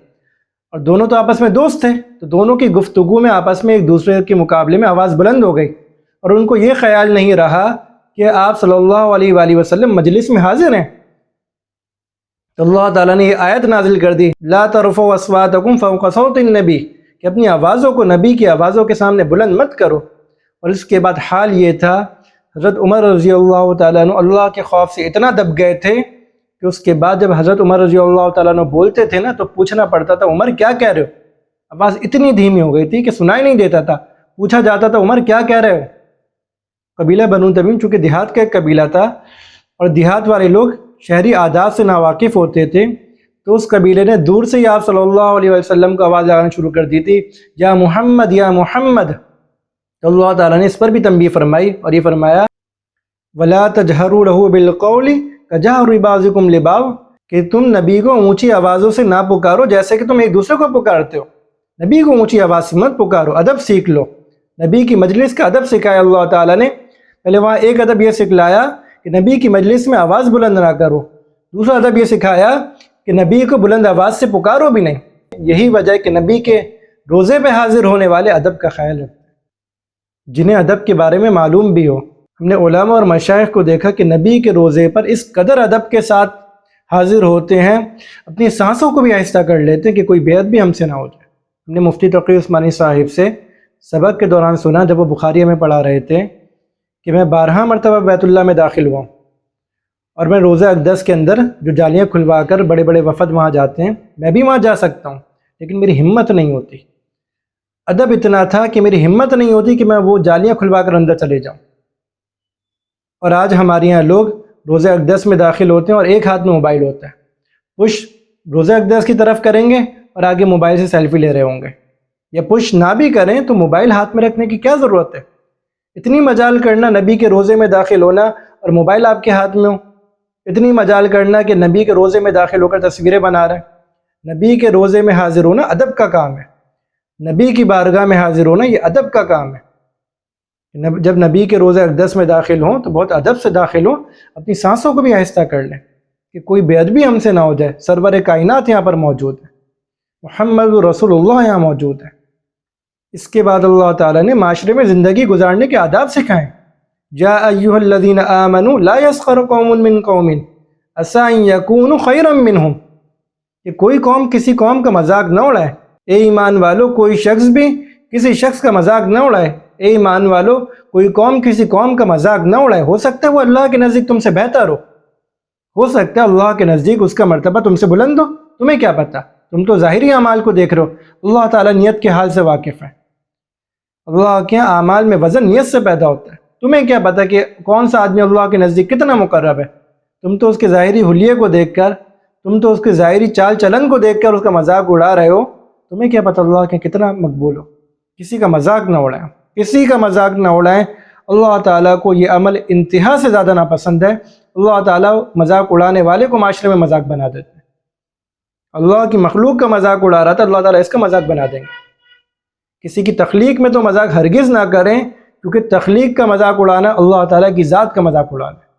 اور دونوں تو آپس میں دوست تھے، تو دونوں کی گفتگو میں آپس میں ایک دوسرے کے مقابلے میں آواز بلند ہو گئی، اور ان کو یہ خیال نہیں رہا کہ آپ صلی اللہ علیہ وآلہ وسلم مجلس میں حاضر ہیں۔ تو اللہ تعالیٰ نے یہ آیت نازل کر دی، لا ترفعوا اصواتکم فوق صوت النبی، کہ اپنی آوازوں کو نبی کی آوازوں کے سامنے بلند مت کرو۔ اور اس کے بعد حال یہ تھا، حضرت عمر رضی اللہ تعالیٰ عنہ اللہ کے خوف سے اتنا دب گئے تھے کہ اس کے بعد جب حضرت عمر رضی اللہ تعالیٰ عنہ بولتے تھے نا تو پوچھنا پڑتا تھا، عمر کیا کہہ رہے ہو؟ آواز اتنی دھیمی ہو گئی تھی کہ سنائی نہیں دیتا تھا، پوچھا جاتا تھا عمر کیا کہہ رہے ہو؟ قبیلہ بنو تمیم چونکہ دیہات کا ایک قبیلہ تھا اور دیہات والے لوگ شہری عادات سے ناواقف ہوتے تھے، تو اس قبیلے نے دور سے ہی آپ صلی اللہ علیہ وسلم کو آواز لگانا شروع کر دی تھی، یا محمد یا محمد۔ تو اللہ تعالیٰ نے اس پر بھی تنبیہ فرمائی اور یہ فرمایا، وَلَا تَجْهَرُوا لَهُ بِالْقَوْلِ كَجَهْرِ بَعْضِكُمْ لِبَعْضٍ، کہ تم نبی کو اونچی آوازوں سے نہ پکارو جیسے کہ تم ایک دوسرے کو پکارتے ہو۔ نبی کو اونچی آواز سے مت پکارو، ادب سیکھ لو۔ نبی کی مجلس کا ادب سکھایا اللہ تعالیٰ نے، پہلے وہاں ایک ادب یہ سکھلایا کہ نبی کی مجلس میں آواز بلند نہ کرو، دوسرا ادب یہ سکھایا کہ نبی کو بلند آواز سے پکارو بھی نہیں۔ یہی وجہ ہے کہ نبی کے روزے پہ حاضر ہونے والے ادب کا خیال رکھتے ہیں، جنہیں ادب کے بارے میں معلوم بھی ہو۔ ہم نے علماء اور مشائخ کو دیکھا کہ نبی کے روزے پر اس قدر ادب کے ساتھ حاضر ہوتے ہیں، اپنی سانسوں کو بھی آہستہ کر لیتے ہیں کہ کوئی بے ادبی ہم سے نہ ہو جائے۔ ہم نے مفتی تقی عثمانی صاحب سے سبق کے دوران سنا، جب وہ بخاریہ میں پڑھا رہے تھے، کہ میں 12 مرتبہ بیت اللہ میں داخل ہوا اور میں روزہ اقدس کے اندر جو جالیاں کھلوا کر بڑے بڑے وفد وہاں جاتے ہیں، میں بھی وہاں جا سکتا ہوں، لیکن میری ہمت نہیں ہوتی۔ ادب اتنا تھا کہ میری ہمت نہیں ہوتی کہ میں وہ جالیاں کھلوا کر اندر چلے جاؤں۔ اور آج ہمارے یہاں لوگ روزہ اقدس میں داخل ہوتے ہیں اور ایک ہاتھ میں موبائل ہوتا ہے، پش روزہ اقدس کی طرف کریں گے اور آگے موبائل سے سیلفی لے رہے ہوں گے، یا پش نہ بھی کریں تو موبائل ہاتھ میں رکھنے کی کیا ضرورت ہے؟ اتنی مجال کرنا نبی کے روزے میں داخل ہونا اور موبائل آپ کے ہاتھ میں ہو، اتنی مجال کرنا کہ نبی کے روزے میں داخل ہو کر تصویریں بنا رہے ہیں۔ نبی کے روزے میں حاضر ہونا ادب کا کام ہے، نبی کی بارگاہ میں حاضر ہونا یہ ادب کا کام ہے۔ جب نبی کے روزہ اقدس میں داخل ہوں تو بہت ادب سے داخل ہوں، اپنی سانسوں کو بھی آہستہ کر لیں کہ کوئی بے ادبی ہم سے نہ ہو جائے۔ سرور کائنات یہاں پر موجود ہے، محمد رسول اللہ یہاں موجود ہے۔ اس کے بعد اللہ تعالیٰ نے معاشرے میں زندگی گزارنے کے آداب سکھائیں۔ یا ایھا الذین آمنوا لا یسخر قوم من قوم عسى ان یکونوا خیرا منہم، کہ کوئی قوم کسی قوم کا مذاق نہ اڑائے۔ اے ایمان والو، کوئی شخص بھی کسی شخص کا مذاق نہ اڑائے۔ اے ایمان والو، کوئی قوم کسی قوم کا مذاق نہ اڑائے۔ ہو سکتا ہے وہ اللہ کے نزدیک تم سے بہتر ہو سکتا ہے اللہ کے نزدیک اس کا مرتبہ تم سے بلند ہو، تمہیں کیا پتہ؟ تم تو ظاہری اعمال کو دیکھ رہے ہو، اللہ تعالیٰ نیت کے حال سے واقف ہے۔ اللہ کے اعمال میں وزن نیت سے پیدا ہوتا ہے۔ تمہیں کیا پتہ کہ کون سا آدمی اللہ کے نزدیک کتنا مقرب ہے؟ تم تو اس کے ظاہری حلیے کو دیکھ کر، تم تو اس کے ظاہری چال چلن کو دیکھ کر اس کا مذاق اڑا رہے ہو، تمہیں کیا پتہ اللہ کے کتنا مقبول ہو؟ کسی کا مذاق نہ اڑائیں، کسی کا مذاق نہ اڑائیں۔ اللہ تعالیٰ کو یہ عمل انتہا سے زیادہ ناپسند ہے۔ اللہ تعالیٰ مذاق اڑانے والے کو معاشرے میں مذاق بنا دیتے ہیں۔ اللہ کی مخلوق کا مذاق اڑا رہا تھا، اللہ تعالیٰ اس کا مذاق بنا دیں گے۔ کسی کی تخلیق میں تو مذاق ہرگز نہ کریں، کیونکہ تخلیق کا مذاق اڑانا اللہ تعالیٰ کی ذات کا مذاق اڑانا ہے۔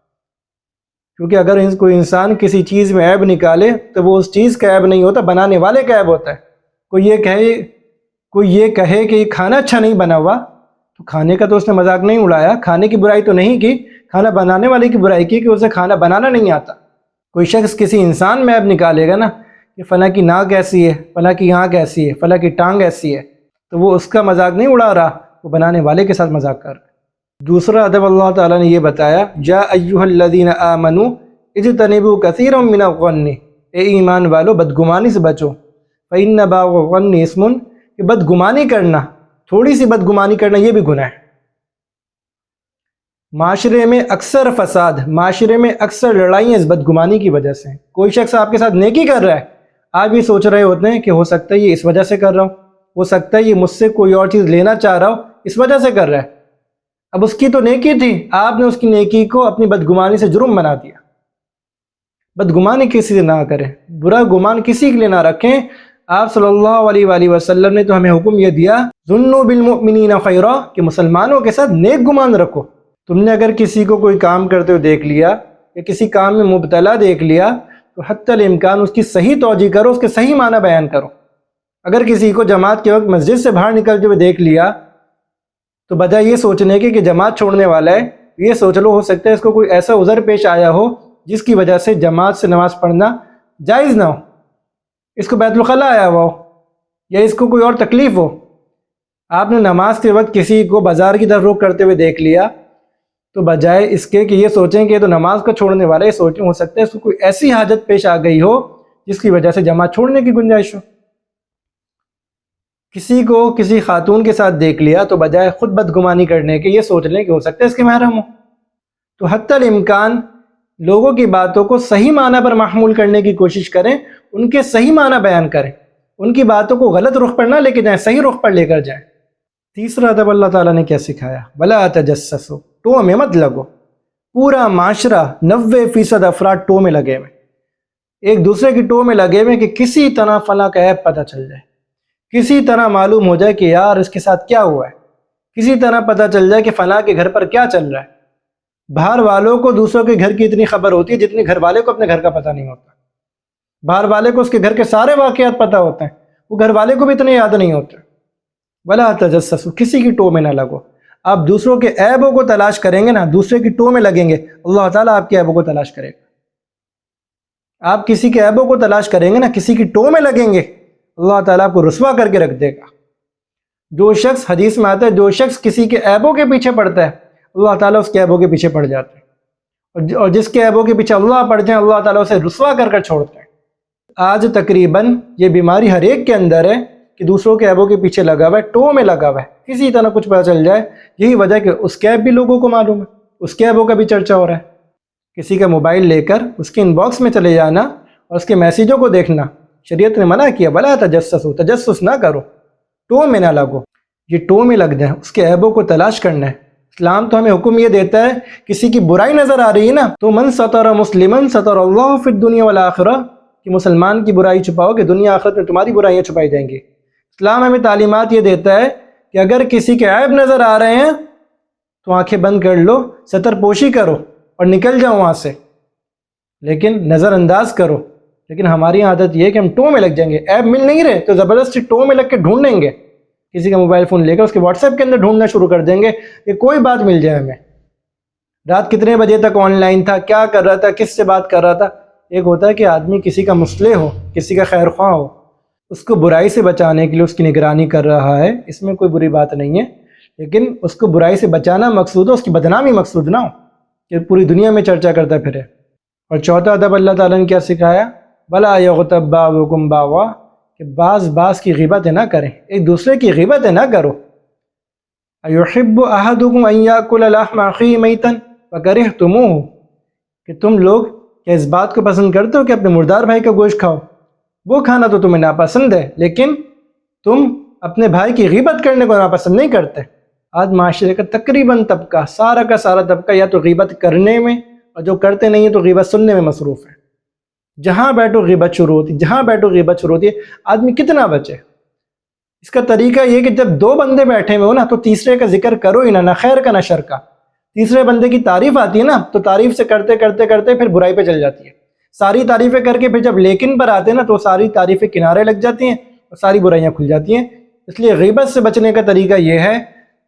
کیونکہ اگر کوئی انسان کسی چیز میں عیب نکالے تو وہ اس چیز کا عیب نہیں ہوتا، بنانے والے کا عیب ہوتا ہے۔ کوئی یہ کہے کہ یہ کھانا اچھا نہیں بنا ہوا، تو کھانے کا تو اس نے مذاق نہیں اڑایا، کھانے کی برائی تو نہیں کی، کھانا بنانے والے کی برائی کی کہ اسے کھانا بنانا نہیں آتا۔ کوئی شخص کسی انسان میں عیب نکالے گا نا کہ فلاں کی ناک ایسی ہے، فلاں کی آنکھ ایسی ہے، فلاں کی ٹانگ ایسی ہے، تو وہ اس کا مذاق نہیں اڑا رہا، وہ بنانے والے کے ساتھ مذاق کر رہا ہے۔ دوسرا ادب اللہ تعالیٰ نے یہ بتایا، یا ایھا الذین آمنوا اجتنبوا کثیرا من الظن، اے ایمان والو بدگمانی سے بچو، فإن بعض الظن اسم، کہ بدگمانی کرنا، تھوڑی سی بدگمانی کرنا یہ بھی گناہ ہے۔ معاشرے میں اکثر فساد، معاشرے میں اکثر لڑائیاں اس بدگمانی کی وجہ سے۔ کوئی شخص آپ کے ساتھ نیکی کر رہا ہے، آپ بھی سوچ رہے ہوتے ہیں کہ ہو سکتا ہے یہ اس وجہ سے کر رہا ہو، ہو سکتا ہے یہ مجھ سے کوئی اور چیز لینا چاہ رہا ہو، اس وجہ سے کر رہا ہے۔ اب اس کی تو نیکی تھی، آپ نے اس کی نیکی کو اپنی بدگمانی سے جرم بنا دیا۔ بدگمانی کسی سے نہ کریں، برا گمان کسی کے لیے نہ رکھیں۔ آپ صلی اللہ علیہ وآلہ وسلم نے تو ہمیں حکم یہ دیا، ظنوا بالمؤمنین خیرا، کہ مسلمانوں کے ساتھ نیک گمان رکھو۔ تم نے اگر کسی کو کوئی کام کرتے ہوئے دیکھ لیا یا کسی کام میں مبتلا دیکھ لیا تو حتی الامکان اس کی صحیح توجیہ کرو، اس کے صحیح معنی بیان کرو۔ اگر کسی کو جماعت کے وقت مسجد سے باہر نکلتے ہوئے دیکھ لیا تو بجائے یہ سوچنے کے کہ جماعت چھوڑنے والا ہے، یہ سوچ لو ہو سکتا ہے اس کو کوئی ایسا عذر پیش آیا ہو جس کی وجہ سے جماعت سے نماز پڑھنا جائز نہ ہو، اس کو بیت الخلاء آیا ہوا ہو یا اس کو کوئی اور تکلیف ہو۔ آپ نے نماز کے وقت کسی کو بازار کی طرف رخ کرتے ہوئے دیکھ لیا تو بجائے اس کے کہ یہ سوچیں کہ یہ تو نماز کو چھوڑنے والا ہے، یہ سوچیں ہو سکتا ہے اس کو کوئی ایسی حاجت پیش آ گئی ہو جس کی وجہ سے جماعت چھوڑنے کی گنجائش ہو۔ کسی کو کسی خاتون کے ساتھ دیکھ لیا تو بجائے خود بدگمانی کرنے کے یہ سوچ لیں کہ ہو سکتا ہے اس کے محرم ہو۔ تو حتی الامکان لوگوں کی باتوں کو صحیح معنی پر محمول کرنے کی کوشش کریں، ان کے صحیح معنی بیان کریں، ان کی باتوں کو غلط رخ پر نہ لے کے جائیں، صحیح رخ پر لے کر جائیں۔ تیسرا ادب اللہ تعالیٰ نے کیا سکھایا، وَلَا تَجَسَّسُوا، ٹو میں مت لگو۔ پورا معاشرہ 90% افراد ٹو میں لگے ہوئے، ایک دوسرے کی ٹو میں لگے ہوئے کہ کسی طرح فلاں کا عیب پتہ چل جائے، کسی طرح معلوم ہو جائے کہ یار اس کے ساتھ کیا ہوا ہے، کسی طرح پتہ چل جائے کہ فلاں کے گھر پر کیا چل رہا ہے۔ باہر والوں کو دوسروں کے گھر کی اتنی خبر ہوتی ہے جتنی گھر والے کو اپنے گھر کا پتہ نہیں ہوتا. باہر والے کو اس کے گھر کے سارے واقعات پتہ ہوتے ہیں، وہ گھر والے کو بھی اتنے یاد نہیں ہوتے. ولا تجسسوا، کسی کی ٹو میں نہ لگو. آپ دوسروں کے عیبوں کو تلاش کریں گے نا، دوسرے کی ٹو میں لگیں گے، اللہ تعالیٰ آپ کے عیبوں کو تلاش کرے گا. آپ کسی کے عیبوں کو تلاش کریں گے نا، کسی کی ٹو میں لگیں گے، اللہ تعالیٰ آپ کو رسوا کر کے رکھ دے گا. جو شخص، حدیث میں آتا ہے، جو شخص کسی کے عیبوں کے پیچھے پڑتا ہے اللہ تعالیٰ اس کے عیبوں کے پیچھے پڑ جاتے ہیں، اور جس کے عیبوں کے پیچھے اللہ پڑ جائیں اللہ تعالیٰ اسے رسوا کر کر چھوڑتے ہیں. آج تقریباً یہ بیماری ہر ایک کے اندر ہے کہ دوسروں کے عیبوں کے پیچھے لگا ہوا ہے، ٹو میں لگا ہوا ہے، کسی طرح کچھ پتہ چل جائے. یہی وجہ کہ اس کے عیب بھی لوگوں کو معلوم ہے، اس کے عیبوں کا بھی چرچا ہو رہا ہے. کسی کا موبائل لے کر اس کے ان باکس میں چلے جانا اور اس کے میسیجوں کو دیکھنا شریعت نے منع کیا. بلا تجسسوا، تجسس نہ کرو، ٹو میں نہ لگو. یہ ٹو میں لگ جائیں، اس کے عیبوں کو تلاش کرنا ہے. اسلام تو ہمیں حکم یہ دیتا ہے، کسی کی برائی نظر آ رہی ہے نا تو من ستر مسلمن ستر اللہ فی الدنیا والآخرہ، کہ مسلمان کی برائی چھپاؤ کہ دنیا آخرت میں تمہاری برائیاں چھپائی جائیں گی. اسلام ہمیں تعلیمات یہ دیتا ہے کہ اگر کسی کے عیب نظر آ رہے ہیں تو آنکھیں بند کر لو، ستر پوشی کرو اور نکل جاؤ وہاں سے، لیکن نظر انداز کرو. لیکن ہماری عادت یہ ہے کہ ہم ٹو میں لگ جائیں گے. عیب مل نہیں رہے تو زبردستی ٹو میں لگ کے ڈھونڈیں گے. کسی کا موبائل فون لے کر اس کے واٹس ایپ کے اندر ڈھونڈنا شروع کر دیں گے کہ کوئی بات مل جائے ہمیں. رات کتنے بجے تک آن لائن تھا، کیا کر رہا تھا، کس سے بات کر رہا تھا. ایک ہوتا ہے کہ آدمی کسی کا مصلح ہو، کسی کا خیر خواہ ہو، اس کو برائی سے بچانے کے لیے اس کی نگرانی کر رہا ہے، اس میں کوئی بری بات نہیں ہے. لیکن اس کو برائی سے بچانا مقصود ہو، اس کی بدنامی مقصود نہ ہو کہ پوری دنیا میں چرچا کرتا پھرے. اور چوتھا ادب اللہ تعالیٰ نے کیا سکھایا؟ وَلَا يَغْتَبْ بَعْضُكُمْ بَعْضًا، کہ بعض کی غیبتیں نہ کریں، ایک دوسرے کی غیبتیں نہ کرو. أَيُحِبُّ أَحَدُكُمْ أَن يَأْكُلَ لَحْمَ أَخِيهِ مَيْتًا فَكَرِهْتُمُوهُ، کہ تم لوگ کیا اس بات کو پسند کرتے ہو کہ اپنے مردار بھائی کا گوشت کھاؤ؟ وہ کھانا تو تمہیں ناپسند ہے، لیکن تم اپنے بھائی کی غیبت کرنے کو ناپسند نہیں کرتے. آج معاشرے کا تقریباً طبقہ، سارا کا سارا طبقہ یا تو غیبت کرنے میں، اور جو کرتے نہیں ہیں تو غیبت سننے میں مصروف ہے. جہاں بیٹھو غیبت شروع ہوتی، جہاں بیٹھو غیبت شروع ہوتی ہے. آدمی کتنا بچے؟ اس کا طریقہ یہ کہ جب دو بندے بیٹھے ہوئے ہو نا تو تیسرے کا ذکر کرو ہی نہ خیر کا نہ شر کا. تیسرے بندے کی تعریف آتی ہے نا تو تعریف سے کرتے کرتے کرتے پھر برائی پہ چل جاتی ہے. ساری تعریفیں کر کے پھر جب لیکن پر آتے ہیں نا تو ساری تعریفیں کنارے لگ جاتی ہیں اور ساری برائیاں کھل جاتی ہیں. اس لیے غیبت سے بچنے کا طریقہ یہ ہے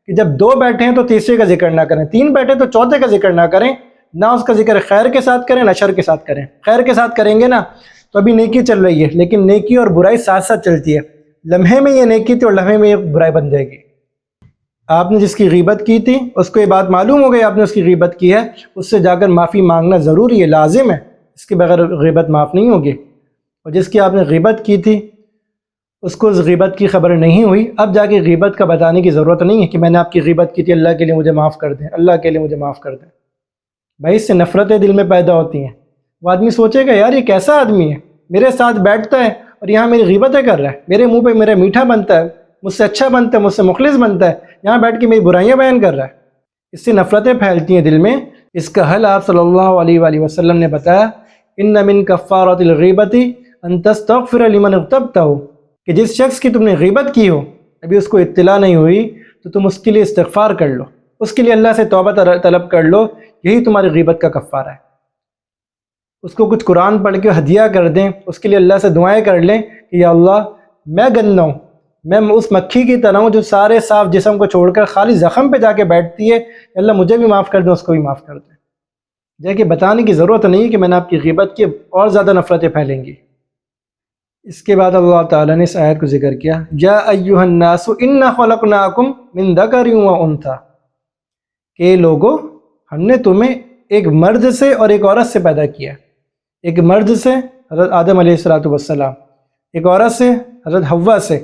کہ جب دو بیٹھے ہیں تو تیسرے کا ذکر نہ کریں، تین بیٹھے تو چوتھے کا ذکر نہ کریں. نہ اس کا ذکر خیر کے ساتھ کریں نہ شر کے ساتھ کریں. خیر کے ساتھ کریں گے نا تو ابھی نیکی چل رہی ہے، لیکن نیکی اور برائی ساتھ ساتھ چلتی ہے. لمحے میں یہ نیکی تھی اور لمحے میں یہ برائی بن جائے گی. آپ نے جس کی غیبت کی تھی اس کو یہ بات معلوم ہو گئی آپ نے اس کی غیبت کی ہے، اس سے جا کر معافی مانگنا ضروری ہے، لازم ہے. اس کے بغیر غیبت معاف نہیں ہوگی. اور جس کی آپ نے غیبت کی تھی اس کو اس غیبت کی خبر نہیں ہوئی، اب جا کے غیبت کا بتانے کی ضرورت نہیں ہے کہ میں نے آپ کی غیبت کی تھی، اللہ کے لیے مجھے معاف کر دیں، اللہ کے لیے مجھے معاف کر دیں. بھائی اس سے نفرتیں دل میں پیدا ہوتی ہیں. وہ آدمی سوچے گا یار یہ کیسا آدمی ہے، میرے ساتھ بیٹھتا ہے اور یہاں میری غیبتیں کر رہا ہے، میرے منہ پہ میرا میٹھا بنتا ہے، مجھ سے اچھا بنتا ہے، مجھ سے مخلص بنتا ہے، یہاں بیٹھ کے میری برائیاں بیان کر رہا ہے. اس سے نفرتیں پھیلتی ہیں دل میں. اس کا حل آپ صلی اللہ علیہ وآلہ وسلم نے بتایا، ان من کفارۃ الغیبۃ ان تستغفر لمن اغتبتہ، کہ جس شخص کی تم نے غیبت کی ہو ابھی اس کو اطلاع نہیں ہوئی تو تم اس کے لیے استغفار کر لو، اس کے لیے اللہ سے توبہ طلب کر لو، یہی تمہاری غیبت کا کفارہ ہے. اس کو کچھ قرآن پڑھ کے ہدیہ کر دیں، اس کے لیے اللہ سے دعائیں کر لیں کہ یا اللہ میں گندا ہوں، میں اس مکھی کی طرح ہوں جو سارے صاف جسم کو چھوڑ کر خالی زخم پہ جا کے بیٹھتی ہے، اللہ مجھے بھی معاف کر دیں، اس کو بھی معاف کر دیں. جا کے بتانے کی ضرورت نہیں کہ میں نے آپ کی غیبت کی، اور زیادہ نفرتیں پھیلیں گی. اس کے بعد اللہ تعالیٰ نے اس آیت کو ذکر کیا، یا ایھا الناس انا خلقناکم من ذکر و انثی، کہ لوگو ہم نے تمہیں ایک مرد سے اور ایک عورت سے پیدا کیا. ایک مرد سے حضرت آدم علیہ السلام، ایک عورت سے حضرت حوا سے،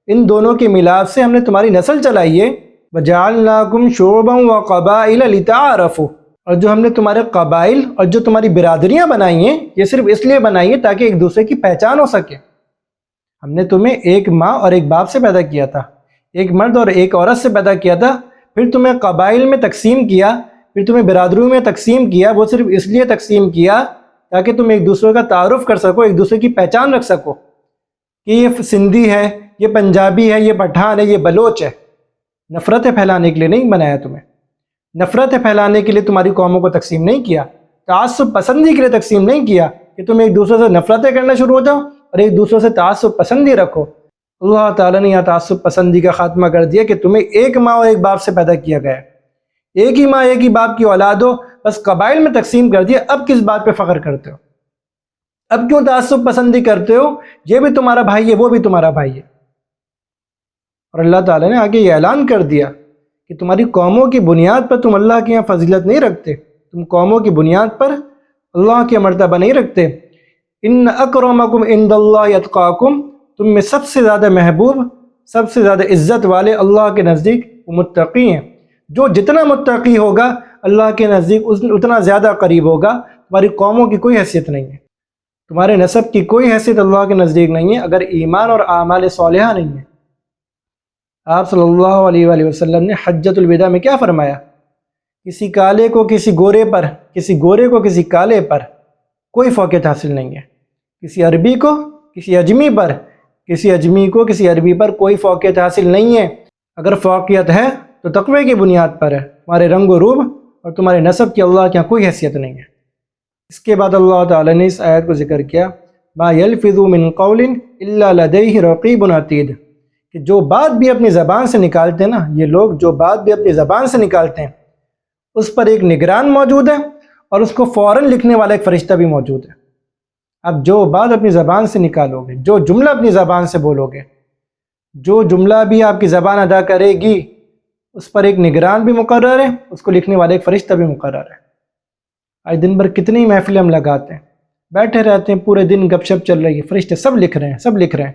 ان دونوں کے ملاپ سے ہم نے تمہاری نسل چلائی ہے. وجعلناکم شعوبا وقبائل لتعارفوا، اور جو ہم نے تمہارے قبائل اور جو تمہاری برادریاں بنائی ہیں یہ صرف اس لیے بنائی ہیں تاکہ ایک دوسرے کی پہچان ہو سکے. ہم نے تمہیں ایک ماں اور ایک باپ سے پیدا کیا تھا، ایک مرد اور ایک عورت سے پیدا کیا تھا، پھر تمہیں قبائل میں تقسیم کیا، پھر تمہیں برادریوں میں تقسیم کیا. وہ صرف اس لیے تقسیم کیا تاکہ تم ایک دوسرے کا تعارف کر سکو، ایک دوسرے کی پہچان رکھ سکو کہ یہ سندھی ہے، یہ پنجابی ہے، یہ پٹھان ہے، یہ بلوچ ہے. نفرتیں پھیلانے کے لیے نہیں بنایا تمہیں. نفرتیں پھیلانے کے لیے تمہاری قوموں کو تقسیم نہیں کیا، تعصب پسندی کے لیے تقسیم نہیں کیا کہ تم ایک دوسرے سے نفرتیں کرنا شروع ہو جاؤ اور ایک دوسرے سے تعصب پسندی رکھو۔ اللہ تعالیٰ نے یہاں تعصب پسندی کا خاتمہ کر دیا کہ تمہیں ایک ماں اور ایک باپ سے پیدا کیا گیا ہے، ایک ہی ماں ایک ہی باپ کی اولاد ہو، بس قبائل میں تقسیم کر دیا۔ اب کس بات پہ فخر کرتے ہو؟ اب کیوں تعصب پسندی کرتے ہو؟ یہ بھی تمہارا بھائی ہے، وہ بھی تمہارا بھائی ہے۔ اور اللہ تعالیٰ نے آگے یہ اعلان کر دیا کہ تمہاری قوموں کی بنیاد پر تم اللہ کے یہاں فضیلت نہیں رکھتے، تم قوموں کی بنیاد پر اللہ کے مرتبہ نہیں رکھتے۔ ان اکرمکم عند اللہ اتقاکم، تم میں سب سے زیادہ محبوب، سب سے زیادہ عزت والے اللہ کے نزدیک وہ متقی ہیں۔ جو جتنا متقی ہوگا اللہ کے نزدیک اتنا زیادہ قریب ہوگا۔ تمہاری قوموں کی کوئی حیثیت نہیں ہے، تمہارے نسب کی کوئی حیثیت اللہ کے نزدیک نہیں ہے اگر ایمان اور اعمال صالحہ نہیں ہے۔ آپ صلی اللہ علیہ وآلہ وسلم نے حجۃ الوداع میں کیا فرمایا؟ کسی کالے کو کسی گورے پر، کسی گورے کو کسی کالے پر کوئی فوقیت حاصل نہیں ہے، کسی عربی کو کسی اجمی پر، کسی اجمی کو کسی عربی پر کوئی فوقیت حاصل نہیں ہے۔ اگر فوقیت ہے تو تقوی کی بنیاد پر ہے، تمہارے رنگ و روب اور تمہارے نسب کی اللہ کے یہاں کوئی حیثیت نہیں ہے۔ اس کے بعد اللہ تعالیٰ نے اس آیت کو ذکر کیا، ما یلفظ من قول الا لدیہ رقیب عتید، کہ جو بات بھی اپنی زبان سے نکالتے ہیں نا، یہ لوگ جو بات بھی اپنی زبان سے نکالتے ہیں اس پر ایک نگران موجود ہے اور اس کو فوراً لکھنے والا ایک فرشتہ بھی موجود ہے۔ اب جو بات اپنی زبان سے نکالو گے، جو جملہ اپنی زبان سے بولو گے، جو جملہ بھی آپ کی زبان ادا کرے گی، اس پر ایک نگران بھی مقرر ہے، اس کو لکھنے والا ایک فرشتہ بھی مقرر ہے۔ آج دن بھر کتنی محفلیں ہم لگاتے ہیں، بیٹھے رہتے ہیں پورے دن، گپ شپ چل رہی ہے، فرشتے سب لکھ رہے ہیں، سب لکھ رہے ہیں۔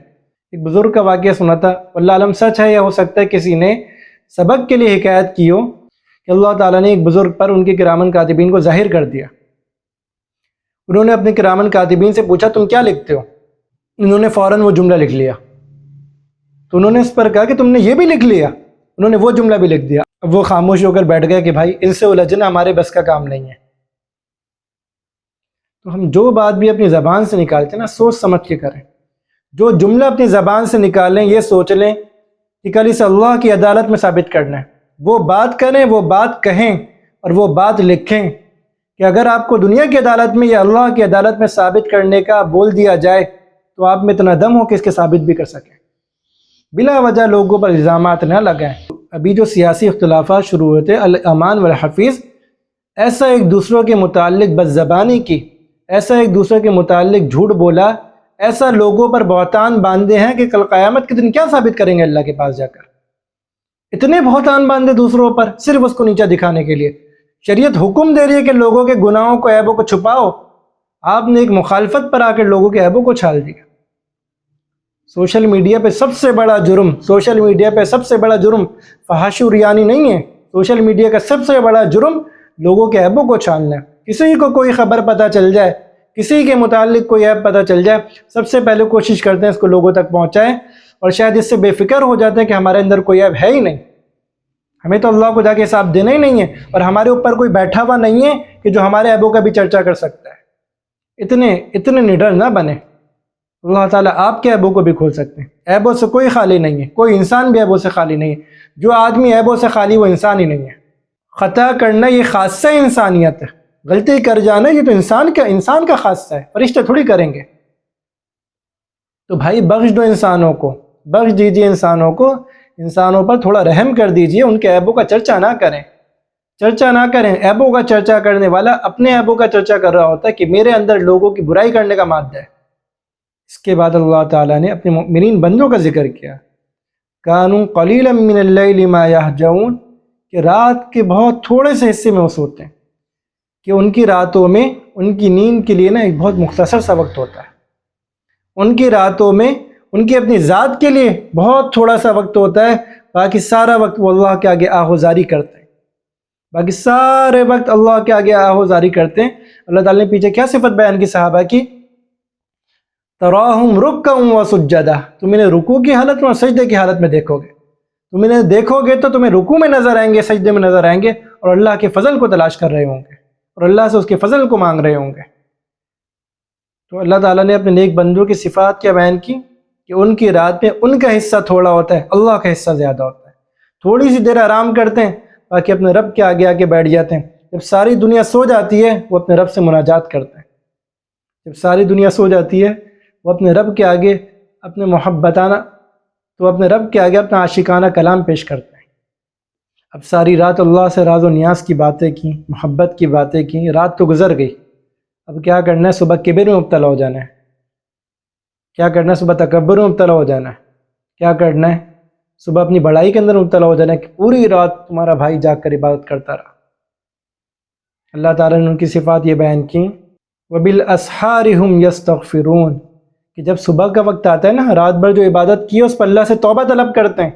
ایک بزرگ کا واقعہ سنا تھا، واللہ علم سچ ہے یا ہو سکتا ہے کسی نے سبق کے لیے حکایت کی ہو، کہ اللہ تعالیٰ نے ایک بزرگ پر ان کے کرامن کاتبین کو ظاہر کر دیا۔ انہوں نے اپنے کرامن کاتبین سے پوچھا تم کیا لکھتے ہو؟ انہوں نے فوراً وہ جملہ لکھ لیا۔ تو انہوں نے اس پر کہا کہ تم نے یہ بھی لکھ لیا؟ انہوں نے وہ جملہ بھی لکھ دیا۔ اب وہ خاموش ہو کر بیٹھ گئے کہ بھائی ان سے الجھنا ہمارے بس کا کام نہیں ہے۔ تو ہم جو بات بھی اپنی زبان سے نکالتے ہیں نا، سوچ سمجھ کے کریں۔ جو جملہ اپنی زبان سے نکالیں یہ سوچ لیں کہ کل اسے اللہ کی عدالت میں ثابت کرنا ہے۔ وہ بات کریں، وہ بات کہیں اور وہ بات لکھیں کہ اگر آپ کو دنیا کی عدالت میں یا اللہ کی عدالت میں ثابت کرنے کا بول دیا جائے تو آپ میں اتنا دم ہو کہ اس کے ثابت بھی کر سکیں، بلا وجہ لوگوں پر الزامات نہ لگائیں۔ ابھی جو سیاسی اختلافات شروع ہوئے تھے الامان والحفیظ، ایسا ایک دوسروں کے متعلق بد زبانی کی، ایسا ایک دوسرے کے متعلق جھوٹ بولا، ایسا لوگوں پر بہتان باندھے ہیں کہ کل قیامت کے دن کیا ثابت کریں گے اللہ کے پاس جا کر؟ اتنے بہتان باندھے دوسروں پر صرف اس کو نیچا دکھانے کے لیے۔ شریعت حکم دے رہی ہے کہ لوگوں کے گناہوں کو، عیبوں کو چھپاؤ، آپ نے ایک مخالفت پر آ کر لوگوں کے عیبوں کو چھال دیا۔ سوشل میڈیا پہ سب سے بڑا جرم، سوشل میڈیا پہ سب سے بڑا جرم فحاشی و ریانی نہیں ہے، سوشل میڈیا کا سب سے بڑا جرم لوگوں کے عیبوں کو چھالنا ہے۔ کسی کو کوئی خبر پتہ چل جائے، کسی کے متعلق کوئی عیب پتہ چل جائے، سب سے پہلے کوشش کرتے ہیں اس کو لوگوں تک پہنچائیں، اور شاید اس سے بے فکر ہو جاتے ہیں کہ ہمارے اندر کوئی عیب ہے ہی نہیں، ہمیں تو اللہ کو جا کے حساب دینا ہی نہیں ہے، اور ہمارے اوپر کوئی بیٹھا ہوا نہیں ہے کہ جو ہمارے عیبوں کا بھی چرچا کر سکتا ہے۔ اتنے نڈر نہ بنے۔ اللہ تعالیٰ آپ کے عیبوں کو بھی کھول سکتے ہیں۔ عیبوں سے کوئی خالی نہیں ہے، کوئی انسان بھی عیبوں سے خالی نہیں ہے۔ جو آدمی عیبوں سے خالی وہ انسان ہی نہیں ہے۔ خطا کرنا یہ خاصہ انسانیت ہے، غلطی کر جانا یہ تو انسان کا خاصہ ہے، فرشتے تھوڑی کریں گے۔ تو بھائی بخش دو انسانوں کو، بخش دیجئے انسانوں کو، انسانوں پر تھوڑا رحم کر دیجئے، ان کے عیبوں کا چرچا نہ کریں، چرچا نہ کریں۔ عیبوں کا چرچا کرنے والا اپنے عیبوں کا چرچا کر رہا ہوتا ہے کہ میرے اندر لوگوں کی برائی کرنے کا مادہ ہے۔ اس کے بعد اللہ تعالیٰ نے اپنے مؤمنین بندوں کا ذکر کیا، کانوا قلیلا من اللیل ما یہجعون، کہ رات کے بہت تھوڑے سے حصے میں وہ سوتے ہیں، کہ ان کی راتوں میں ان کی نیند کے لیے نا ایک بہت مختصر سا وقت ہوتا ہے، ان کی راتوں میں ان کی اپنی ذات کے لیے بہت تھوڑا سا وقت ہوتا ہے، باقی سارا وقت وہ اللہ کے آگے آہوزاری کرتے ہیں، باقی سارے وقت اللہ کے آگے آہوزاری کرتے ہیں۔ اللہ تعالیٰ نے پیچھے کیا صفت بیان کی صحابہ کی؟ تراہم رکعا وسجدا، تم انہیں رکوع کی حالت میں اور سجدے کی حالت میں دیکھو گے، تم انہیں دیکھو گے تو تمہیں رکوع میں نظر آئیں گے، سجدے میں نظر آئیں گے، اور اللہ کے فضل کو تلاش کر رہے ہوں گے اور اللہ سے اس کے فضل کو مانگ رہے ہوں گے۔ تو اللہ تعالیٰ نے اپنے نیک بندوں کی صفات کیا بیان کی کہ ان کی رات میں ان کا حصہ تھوڑا ہوتا ہے، اللہ کا حصہ زیادہ ہوتا ہے۔ تھوڑی سی دیر آرام کرتے ہیں، باقی اپنے رب کے آگے آگے بیٹھ جاتے ہیں۔ جب ساری دنیا سو جاتی ہے وہ اپنے رب سے مناجات کرتے ہیں، جب ساری دنیا سو جاتی ہے وہ اپنے رب کے آگے اپنے محبتانہ تو اپنے رب کے آگے اپنا عاشقانہ کلام پیش کرتے ہیں۔ اب ساری رات اللہ سے راز و نیاز کی باتیں کی، محبت کی باتیں کی، رات تو گزر گئی، اب کیا کرنا ہے؟ صبح کبر میں مبتلا ہو جانا ہے، کیا کرنا ہے؟ صبح تکبر میں مبتلا ہو جانا ہے، کیا کرنا ہے؟ صبح اپنی بڑائی کے اندر مبتلا ہو جانا ہے کہ پوری رات تمہارا بھائی جاگ کر عبادت کرتا رہا۔ اللہ تعالیٰ نے ان کی صفات یہ بیان کی، وَبِالْأَسْحَارِ هُمْ يَسْتَغْفِرُونَ، کہ جب صبح کا وقت آتا ہے نا، رات بھر جو عبادت کی ہے اس پر اللہ سے توبہ طلب کرتے ہیں۔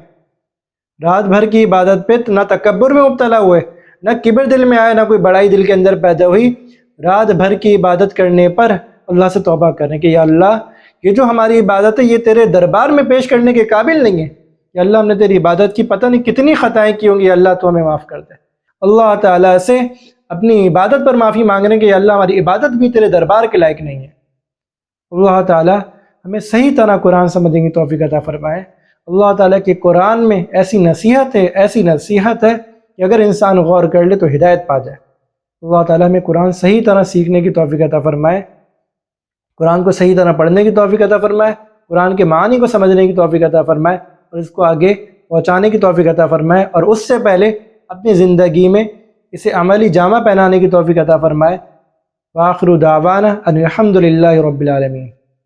رات بھر کی عبادت پہ نہ تکبر میں مبتلا ہوئے، نہ کبر دل میں آئے، نہ کوئی بڑائی دل کے اندر پیدا ہوئی، رات بھر کی عبادت کرنے پر اللہ سے توبہ کریں کہ یا اللہ یہ جو ہماری عبادت ہے یہ تیرے دربار میں پیش کرنے کے قابل نہیں ہے، یا اللہ ہم نے تیری عبادت کی پتہ نہیں کتنی خطائیں کی ہوں گی، اللہ تو ہمیں معاف کر دے۔ اللہ تعالیٰ سے اپنی عبادت پر معافی مانگنے کہ یا اللہ ہماری عبادت بھی تیرے دربار کے لائق نہیں ہے۔ اللہ تعالیٰ ہمیں صحیح طرح قرآن سمجھنے کی توفیق عطا فرمائے۔ اللہ تعالیٰ کے قرآن میں ایسی نصیحت ہے کہ اگر انسان غور کر لے تو ہدایت پا جائے۔ اللہ تعالیٰ ہمیں قرآن صحیح طرح سیکھنے کی توفیق عطا فرمائے، قرآن کو صحیح طرح پڑھنے کی توفیق عطا فرمائے، قرآن کے معنی کو سمجھنے کی توفیق عطا فرمائے اور اس کو آگے پہنچانے کی توفیق عطا فرمائے، اور اس سے پہلے اپنی زندگی میں اسے عملی جامہ پہنانے کی توفیق عطا فرمائے۔ وآخر دعوانا ان الحمد للہ رب العالمین۔